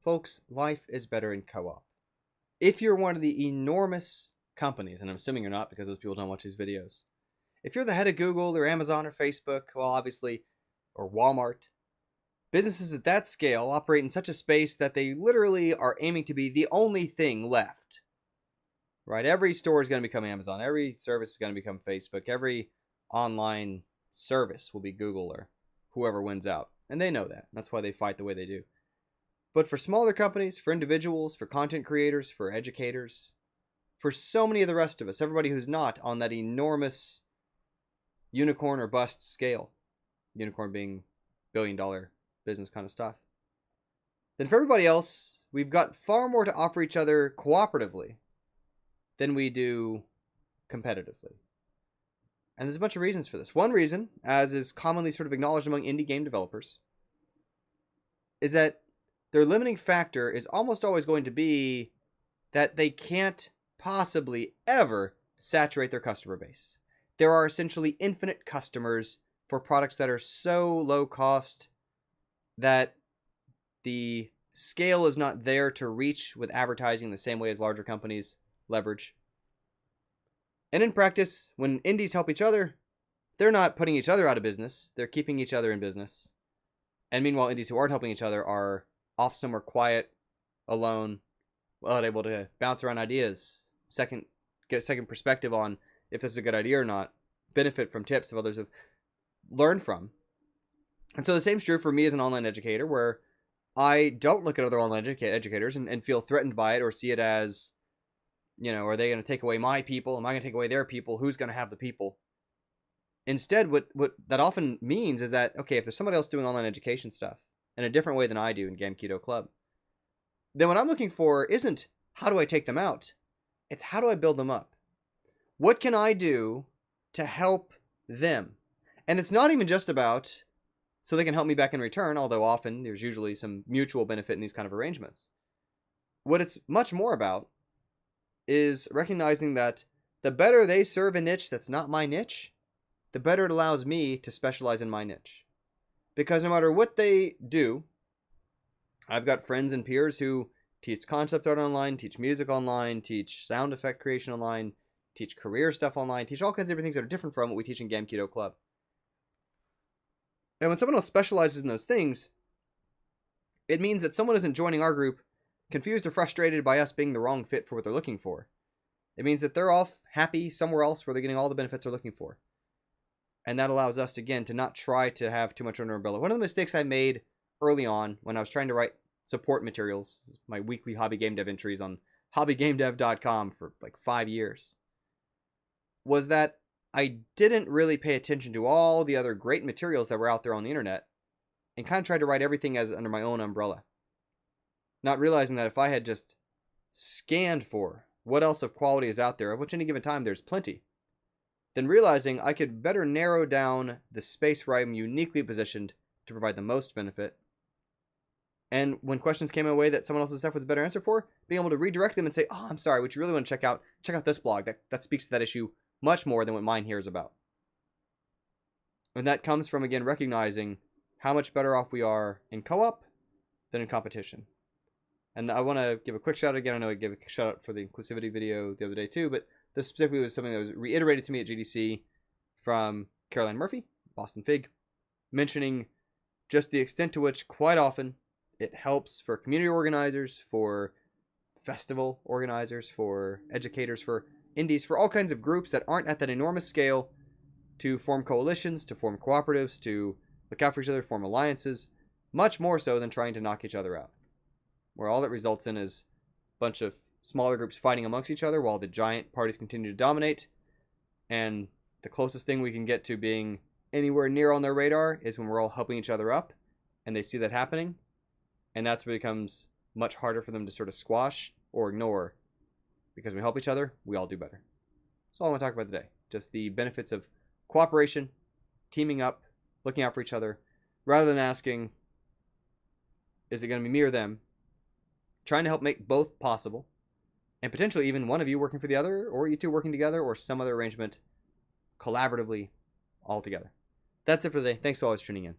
Folks, life is better in co-op. If you're one of the enormous companies, and I'm assuming you're not because those people don't watch these videos. If you're the head of Google or Amazon or Facebook, well, obviously, or Walmart, businesses at that scale operate in such a space that they literally are aiming to be the only thing left. Right? Every store is going to become Amazon. Every service is going to become Facebook. Every online service will be Google or whoever wins out. And they know that. That's why they fight the way they do. But for smaller companies, for individuals, for content creators, for educators, for so many of the rest of us, everybody who's not on that enormous unicorn or bust scale, unicorn being billion-dollar business kind of stuff, then for everybody else, we've got far more to offer each other cooperatively than we do competitively. And there's a bunch of reasons for this. One reason, as is commonly sort of acknowledged among indie game developers, is that their limiting factor is almost always going to be that they can't possibly ever saturate their customer base. There are essentially infinite customers for products that are so low cost that the scale is not there to reach with advertising the same way as larger companies leverage. And in practice, when indies help each other, they're not putting each other out of business, they're keeping each other in business. And meanwhile, indies who aren't helping each other are off somewhere quiet, alone, well, able to bounce around ideas, get a second perspective on if this is a good idea or not, benefit from tips of others have learned from. And so the same is true for me as an online educator, where I don't look at other online educators and feel threatened by it or see it as, are they going to take away my people? Am I going to take away their people? Who's going to have the people? Instead, what that often means is that, okay, if there's somebody else doing online education stuff in a different way than I do in Game Keto Club, then what I'm looking for isn't how do I take them out? It's how do I build them up? What can I do to help them? And it's not even just about so they can help me back in return, although often there's usually some mutual benefit in these kind of arrangements. What it's much more about is recognizing that the better they serve a niche that's not my niche, the better it allows me to specialize in my niche. Because no matter what they do, I've got friends and peers who teach concept art online, teach music online, teach sound effect creation online, teach career stuff online, teach all kinds of different things that are different from what we teach in Game Keto Club. And when someone else specializes in those things, it means that someone isn't joining our group confused or frustrated by us being the wrong fit for what they're looking for. It means that they're off happy somewhere else where they're getting all the benefits they're looking for. And that allows us, again, to not try to have too much under an umbrella. One of the mistakes I made early on when I was trying to write support materials, my weekly hobby game dev entries on hobbygamedev.com for like 5 years, was that I didn't really pay attention to all the other great materials that were out there on the internet and kind of tried to write everything as under my own umbrella. Not realizing that if I had just scanned for what else of quality is out there, of which any given time there's plenty, then realizing I could better narrow down the space where I'm uniquely positioned to provide the most benefit. And when questions came my way that someone else's stuff was a better answer for, being able to redirect them and say, oh, I'm sorry, what you really want to check out this blog. That speaks to that issue much more than what mine here is about. And that comes from, again, recognizing how much better off we are in co-op than in competition. And I want to give a quick shout out again. I know I gave a shout out for the inclusivity video the other day too, but this specifically was something that was reiterated to me at GDC from Caroline Murphy, Boston Fig, mentioning just the extent to which quite often it helps for community organizers, for festival organizers, for educators, for indies, for all kinds of groups that aren't at that enormous scale to form coalitions, to form cooperatives, to look out for each other, form alliances, much more so than trying to knock each other out. Where all that results in is a bunch of smaller groups fighting amongst each other while the giant parties continue to dominate. And the closest thing we can get to being anywhere near on their radar is when we're all helping each other up and they see that happening. And that's when it becomes much harder for them to sort of squash or ignore. Because we help each other, we all do better. That's all I want to talk about today. Just the benefits of cooperation, teaming up, looking out for each other, rather than asking, is it going to be me or them? Trying to help make both possible, and potentially even one of you working for the other, or you two working together, or some other arrangement collaboratively all together. That's it for today. Thanks for always tuning in.